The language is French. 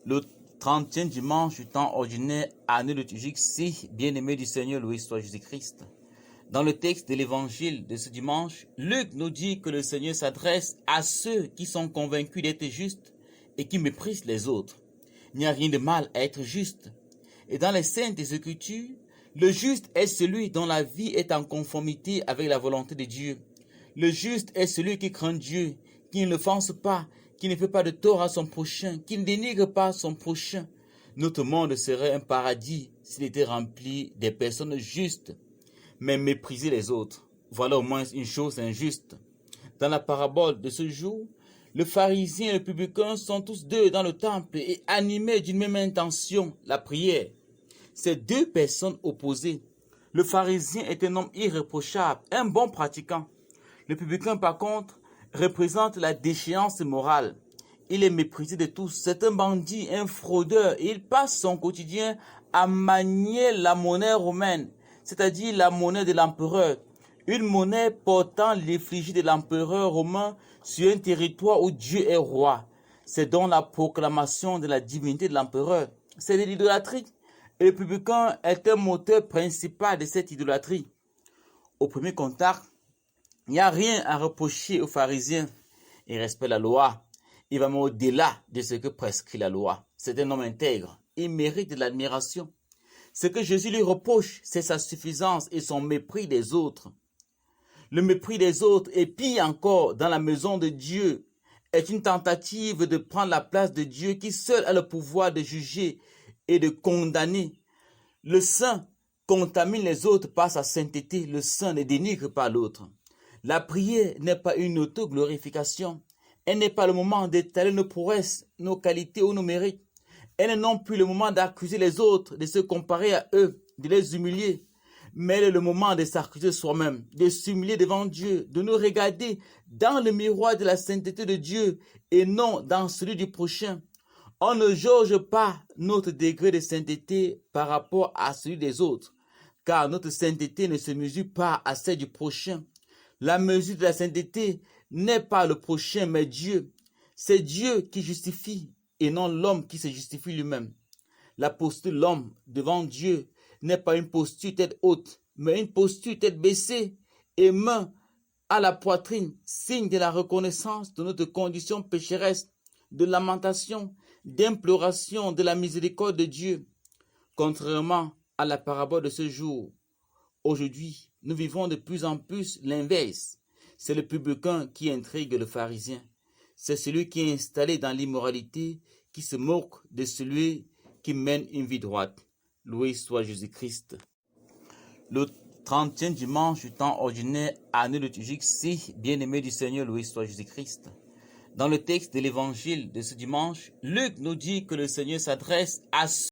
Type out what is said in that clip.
Le 30e dimanche du temps ordinaire, année liturgique C, bien-aimé du Seigneur, loué soit Jésus-Christ. Dans le texte de l'évangile de ce dimanche, Luc nous dit que le Seigneur s'adresse à ceux qui sont convaincus d'être justes et qui méprisent les autres. Il n'y a rien de mal à être juste. Et dans les Saintes Écritures, le juste est celui dont la vie est en conformité avec la volonté de Dieu. Le juste est celui qui craint Dieu, qui ne l'offense pas, qui ne fait pas de tort à son prochain, qui ne dénigre pas son prochain. Notre monde serait un paradis s'il était rempli des personnes justes, mais mépriser les autres. Voilà au moins une chose injuste. Dans la parabole de ce jour, le pharisien et le publicain sont tous deux dans le temple et animés d'une même intention, la prière. Ces deux personnes opposées. Le pharisien est un homme irréprochable, un bon pratiquant. Le publicain, par contre, représente la déchéance morale. Il est méprisé de tous. C'est un bandit, un fraudeur. Et il passe son quotidien à manier la monnaie romaine, c'est-à-dire la monnaie de l'empereur. Une monnaie portant l'effigie de l'empereur romain sur un territoire où Dieu est roi. C'est donc la proclamation de la divinité de l'empereur. C'est de l'idolâtrie. Et le publicain est un moteur principal de cette idolâtrie. Au premier contact, il n'y a rien à reprocher aux pharisiens. Il respecte la loi. Il va même au-delà de ce que prescrit la loi. C'est un homme intègre. Il mérite de l'admiration. Ce que Jésus lui reproche, c'est sa suffisance et son mépris des autres. Le mépris des autres, et pire encore, dans la maison de Dieu, est une tentative de prendre la place de Dieu qui seul a le pouvoir de juger et de condamner. Le saint contamine les autres par sa sainteté. Le saint ne dénigre pas l'autre. La prière n'est pas une autoglorification. Elle n'est pas le moment d'étaler nos prouesses, nos qualités ou nos mérites. Elle n'est non plus le moment d'accuser les autres, de se comparer à eux, de les humilier. Mais elle est le moment de s'accuser soi-même, de s'humilier devant Dieu, de nous regarder dans le miroir de la sainteté de Dieu et non dans celui du prochain. On ne jauge pas notre degré de sainteté par rapport à celui des autres, car notre sainteté ne se mesure pas à celle du prochain. La mesure de la sainteté n'est pas le prochain, mais Dieu. C'est Dieu qui justifie et non l'homme qui se justifie lui-même. La posture de l'homme devant Dieu n'est pas une posture tête haute, mais une posture tête baissée et main à la poitrine, signe de la reconnaissance de notre condition pécheresse, de lamentation, d'imploration de la miséricorde de Dieu. Contrairement à la parabole de ce jour, aujourd'hui, nous vivons de plus en plus l'inverse. C'est le publicain qui intrigue le pharisien. C'est celui qui est installé dans l'immoralité, qui se moque de celui qui mène une vie droite. Loué soit Jésus-Christ. Le 30e dimanche du temps ordinaire, année liturgique C, bien-aimé du Seigneur, loué soit Jésus-Christ. Dans le texte de l'évangile de ce dimanche, Luc nous dit que le Seigneur s'adresse à